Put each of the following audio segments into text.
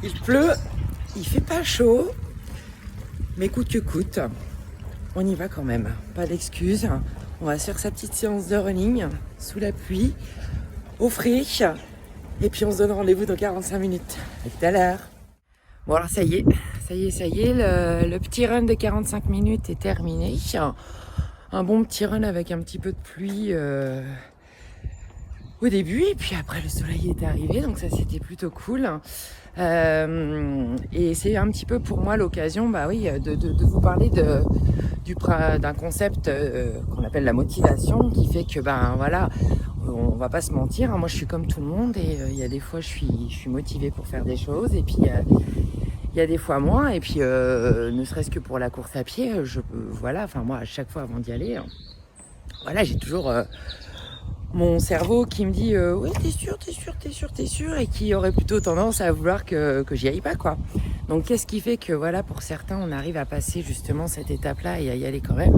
Il pleut, il fait pas chaud, mais coûte que coûte, on y va quand même. Pas d'excuses. On va se faire sa petite séance de running sous la pluie, au frais. Et puis on se donne rendez-vous dans 45 minutes. À tout à l'heure. Bon alors ça y est, le petit run de 45 minutes est terminé. Un bon petit run avec un petit peu de pluie au début, et puis après le soleil est arrivé, donc ça c'était plutôt cool. Et c'est un petit peu pour moi l'occasion de vous parler d'un concept qu'on appelle la motivation, qui fait que on va pas se mentir, hein, moi je suis comme tout le monde, et il y a des fois je suis motivée pour faire des choses, et puis il y a des fois moins, et puis ne serait-ce que pour la course à pied, moi à chaque fois avant d'y aller, j'ai toujours mon cerveau qui me dit oui, t'es sûr, et qui aurait plutôt tendance à vouloir que j'y aille pas, quoi. Donc qu'est-ce qui fait que pour certains on arrive à passer justement cette étape-là et à y aller quand même,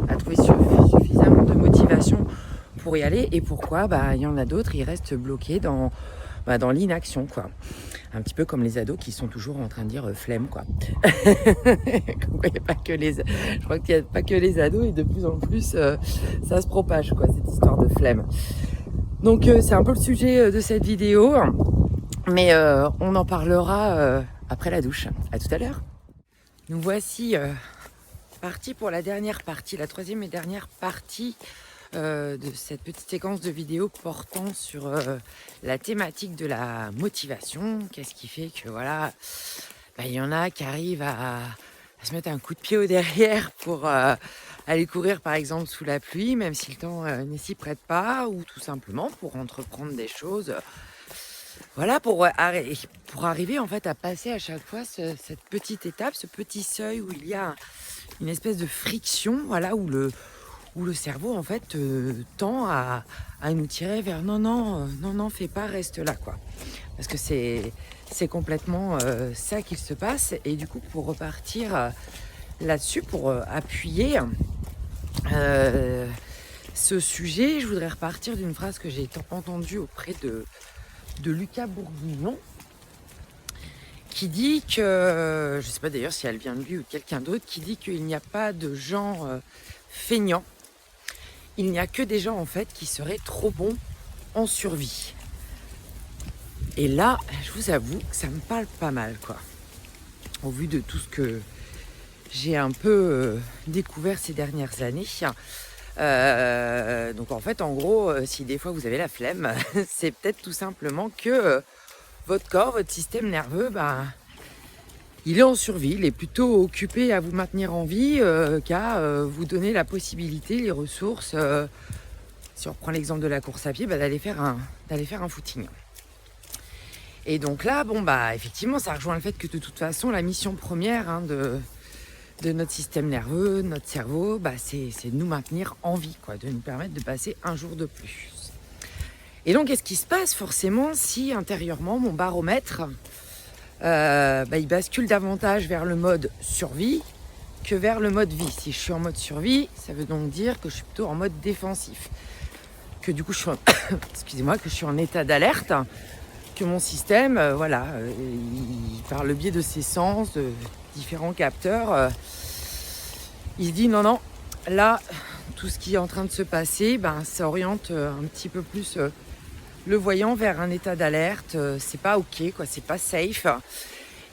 à trouver suffisamment de motivation pour y aller, et pourquoi il y en a d'autres, ils restent bloqués dans l'inaction, quoi. Un petit peu comme les ados qui sont toujours en train de dire flemme, quoi. Je crois qu'il n'y a pas que les ados, et de plus en plus ça se propage, quoi, cette histoire de flemme. Donc c'est un peu le sujet de cette vidéo, mais on en parlera après la douche. À tout à l'heure. Nous voici partis pour la dernière partie, la troisième et dernière partie de cette petite séquence de vidéos portant sur la thématique de la motivation. Qu'est-ce qui fait que il y en a qui arrivent à se mettre un coup de pied au derrière pour aller courir par exemple sous la pluie, même si le temps ne s'y prête pas, ou tout simplement pour entreprendre des choses. Pour arriver en fait à passer à chaque fois cette petite étape, ce petit seuil où il y a une espèce de friction, où le cerveau en fait tend à nous tirer vers non, fais pas, reste là, quoi. Parce que c'est complètement ça qu'il se passe. Et du coup, pour repartir là-dessus, pour appuyer ce sujet, je voudrais repartir d'une phrase que j'ai entendue auprès de Lucas Bourguignon, qui dit que, je ne sais pas d'ailleurs si elle vient de lui ou de quelqu'un d'autre, qui dit qu'il n'y a pas de gens feignants, il n'y a que des gens en fait qui seraient trop bons en survie. Et là, je vous avoue que ça me parle pas mal, quoi. Au vu de tout ce que j'ai un peu découvert ces dernières années. Donc en fait, en gros, si des fois vous avez la flemme, c'est peut-être tout simplement que votre corps, votre système nerveux, il est en survie, il est plutôt occupé à vous maintenir en vie qu'à vous donner la possibilité, les ressources, si on reprend l'exemple de la course à pied, d'aller faire un footing. Et donc là, effectivement, ça rejoint le fait que de toute façon, la mission première de notre système nerveux, de notre cerveau, c'est de nous maintenir en vie, quoi, de nous permettre de passer un jour de plus. Et donc, qu'est-ce qui se passe forcément si intérieurement, mon baromètre, il bascule davantage vers le mode survie que vers le mode vie. Si je suis en mode survie, ça veut donc dire que je suis plutôt en mode défensif. Que du coup, que je suis en état d'alerte, que mon système, par le biais de ses sens, de différents capteurs, il se dit non, là, tout ce qui est en train de se passer, ça oriente un petit peu plus le voyant vers un état d'alerte. C'est pas ok, quoi, c'est pas safe.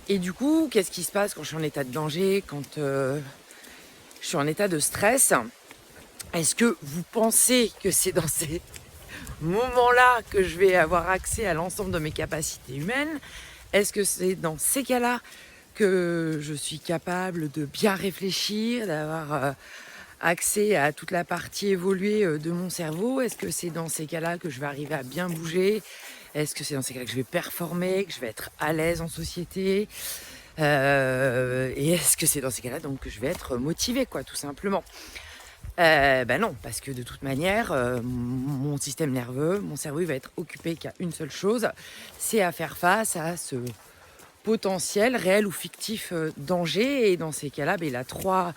Et du coup, qu'est-ce qui se passe quand je suis en état de danger, quand je suis en état de stress? Est-ce que vous pensez que c'est dans ces moments-là que je vais avoir accès à l'ensemble de mes capacités humaines? Est-ce que c'est dans ces cas-là que je suis capable de bien réfléchir, d'avoir accès à toute la partie évoluée de mon cerveau? Est-ce que c'est dans ces cas-là que je vais arriver à bien bouger? Est-ce que c'est dans ces cas-là que je vais performer, que je vais être à l'aise en société? Et est-ce que c'est dans ces cas-là donc que je vais être motivée, quoi, tout simplement? Non, parce que de toute manière, mon système nerveux, mon cerveau, il va être occupé qu'à une seule chose, c'est à faire face à ce potentiel, réel ou fictif danger. Et dans ces cas-là, il a trois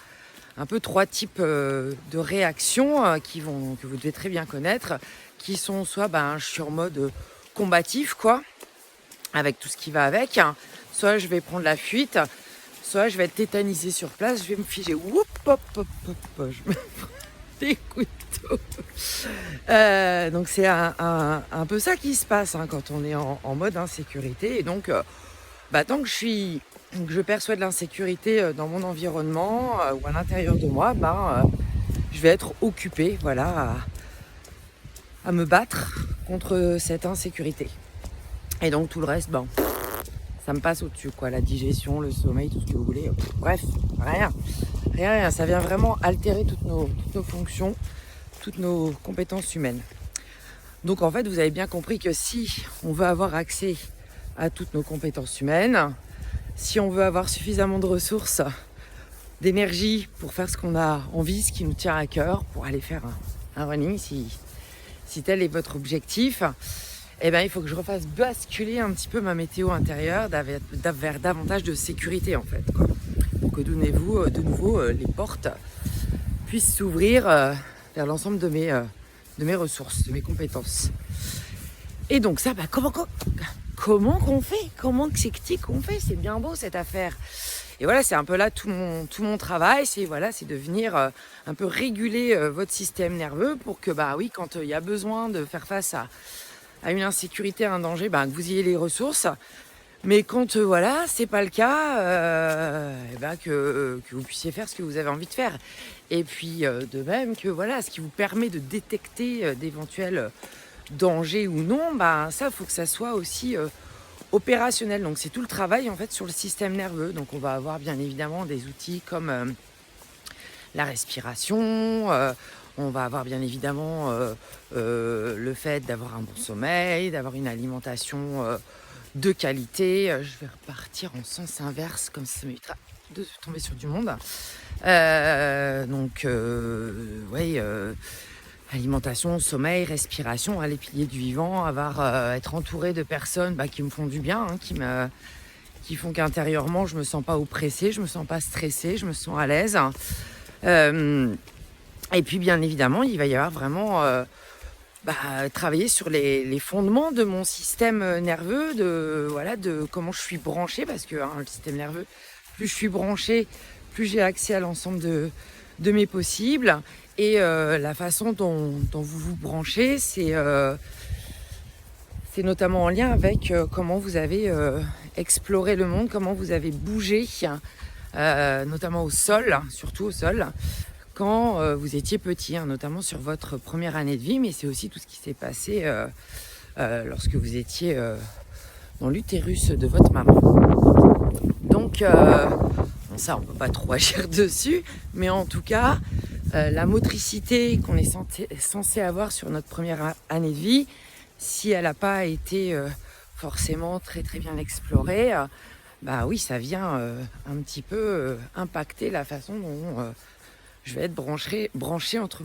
types de réactions que vous devez très bien connaître, qui sont soit je suis en mode combatif, quoi, avec tout ce qui va avec. Soit je vais prendre la fuite, soit je vais être tétanisée sur place, je vais me figer. Oup, hop, hop, hop, hop, je me prends des couteaux. Donc c'est un peu ça qui se passe quand on est en mode insécurité. Et donc, tant que je perçois de l'insécurité dans mon environnement ou à l'intérieur de moi, je vais être occupée, voilà, à me battre contre cette insécurité. Et donc tout le reste, ça me passe au-dessus, quoi. La digestion, le sommeil, tout ce que vous voulez. Bref, rien. Ça vient vraiment altérer toutes nos fonctions, toutes nos compétences humaines. Donc en fait, vous avez bien compris que si on veut avoir accès à toutes nos compétences humaines, si on veut avoir suffisamment de ressources, d'énergie pour faire ce qu'on a envie, ce qui nous tient à cœur, pour aller faire un running, si tel est votre objectif, il faut que je refasse basculer un petit peu ma météo intérieure vers davantage de sécurité en fait, quoi. Pour que de nouveau les portes puissent s'ouvrir vers l'ensemble de mes ressources, de mes compétences. Et donc ça, comment qu'on fait? Comment qu'on fait? C'est bien beau cette affaire. Et voilà, c'est un peu là tout mon travail, c'est de venir un peu réguler votre système nerveux pour que quand il y a besoin de faire face à une insécurité, à un danger, que vous ayez les ressources. Mais quand c'est pas le cas, que vous puissiez faire ce que vous avez envie de faire. Et puis de même que ce qui vous permet de détecter d'éventuels dangers ou non, ça faut que ça soit aussi opérationnel. Donc c'est tout le travail en fait sur le système nerveux. Donc on va avoir bien évidemment des outils comme la respiration. On va avoir bien évidemment le fait d'avoir un bon sommeil, d'avoir une alimentation de qualité. Je vais repartir en sens inverse comme ça m'évitera de tomber sur du monde. Alimentation, sommeil, respiration, les piliers du vivant, être entouré de personnes qui me font du bien, qui font qu'intérieurement je me sens pas oppressée, je me sens pas stressée, je me sens à l'aise. Et puis bien évidemment, il va y avoir vraiment travailler sur les fondements de mon système nerveux, de comment je suis branchée, parce que le système nerveux, plus je suis branchée, plus j'ai accès à l'ensemble de mes possibles. Et la façon dont vous vous branchez, c'est notamment en lien avec comment vous avez exploré le monde, comment vous avez bougé, notamment au sol, surtout au sol, quand vous étiez petit, notamment sur votre première année de vie, mais c'est aussi tout ce qui s'est passé lorsque vous étiez dans l'utérus de votre maman. Donc, ça, on ne peut pas trop agir dessus, mais en tout cas, la motricité qu'on est censé avoir sur notre première année de vie, si elle n'a pas été forcément très très bien explorée, oui, ça vient un petit peu impacter la façon dont je vais être branchée entre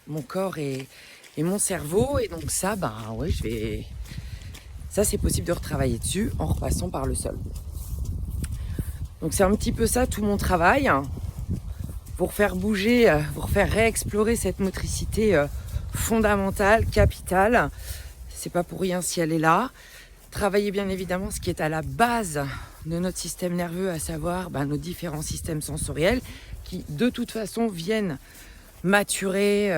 mon corps et mon cerveau. Et donc ça, ça c'est possible de retravailler dessus en repassant par le sol. Donc c'est un petit peu ça tout mon travail, pour faire bouger, pour faire réexplorer cette motricité fondamentale, capitale. C'est pas pour rien si elle est là. Travailler bien évidemment ce qui est à la base de notre système nerveux, à savoir nos différents systèmes sensoriels qui de toute façon viennent maturer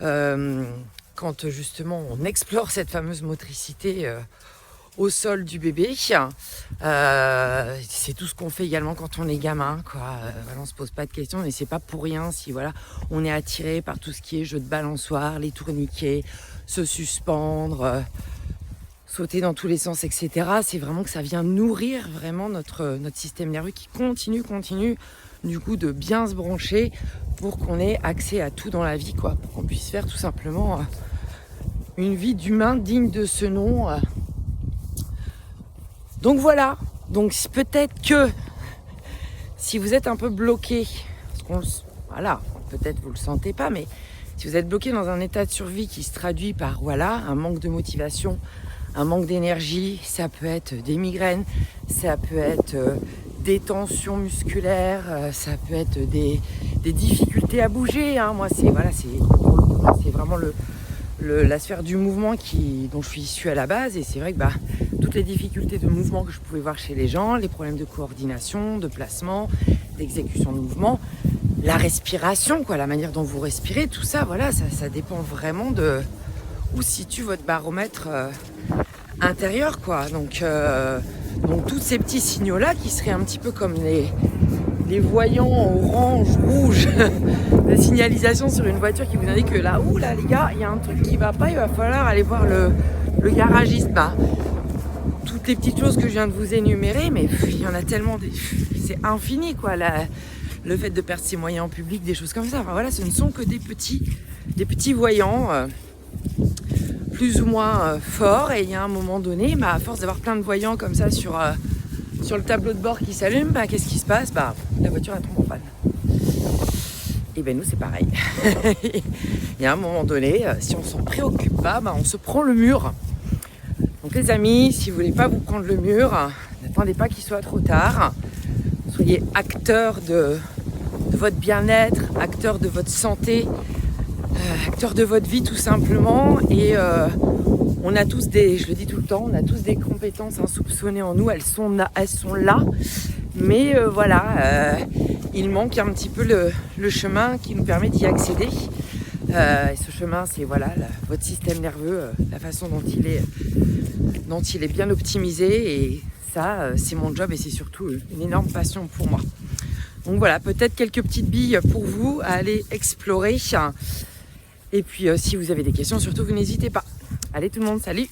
quand justement on explore cette fameuse motricité au sol du bébé. C'est tout ce qu'on fait également quand on est gamin, quoi. On se pose pas de questions, et c'est pas pour rien si on est attiré par tout ce qui est jeu de balançoire, les tourniquets, se suspendre, sauter dans tous les sens, etc. C'est vraiment que ça vient nourrir vraiment notre système nerveux qui continue du coup de bien se brancher pour qu'on ait accès à tout dans la vie, quoi, pour qu'on puisse faire tout simplement une vie d'humain digne de ce nom. Donc voilà, donc peut-être que si vous êtes un peu bloqué, peut-être vous le sentez pas, mais si vous êtes bloqué dans un état de survie qui se traduit par un manque de motivation, un manque d'énergie, ça peut être des migraines, ça peut être des tensions musculaires, ça peut être des difficultés à bouger. Moi, c'est vraiment la sphère du mouvement dont je suis issue à la base. Et c'est vrai que toutes les difficultés de mouvement que je pouvais voir chez les gens, les problèmes de coordination, de placement, d'exécution de mouvement, la respiration, la manière dont vous respirez, tout ça, voilà, ça dépend vraiment de où se situe votre baromètre intérieur, Donc tous ces petits signaux-là qui seraient un petit peu comme les voyants orange, rouge de signalisation sur une voiture qui vous indique que là, les gars, il y a un truc qui va pas, il va falloir aller voir le garagiste. Toutes les petites choses que je viens de vous énumérer, mais il y en a tellement, c'est infini, le fait de perdre ses moyens en public, des choses comme ça. Ce ne sont que des petits voyants plus ou moins forts. Et il y a un moment donné, à force d'avoir plein de voyants comme ça sur le tableau de bord qui s'allume, qu'est-ce qui se passe ? La voiture elle tombe en panne. Et nous c'est pareil. Il y a un moment donné, si on s'en préoccupe pas, on se prend le mur. Donc les amis, si vous voulez pas vous prendre le mur, n'attendez pas qu'il soit trop tard. Soyez acteurs de votre bien-être, acteurs de votre santé, acteurs de votre vie tout simplement. Et on a tous je le dis tout le temps, on a tous des compétences insoupçonnées en nous, elles sont là. Mais il manque un petit peu le chemin qui nous permet d'y accéder. Et ce chemin, c'est votre système nerveux, la façon dont il est bien optimisé. Et ça, c'est mon job et c'est surtout une énorme passion pour moi. Donc peut-être quelques petites billes pour vous à aller explorer. Et puis si vous avez des questions, surtout vous n'hésitez pas. Allez tout le monde, salut!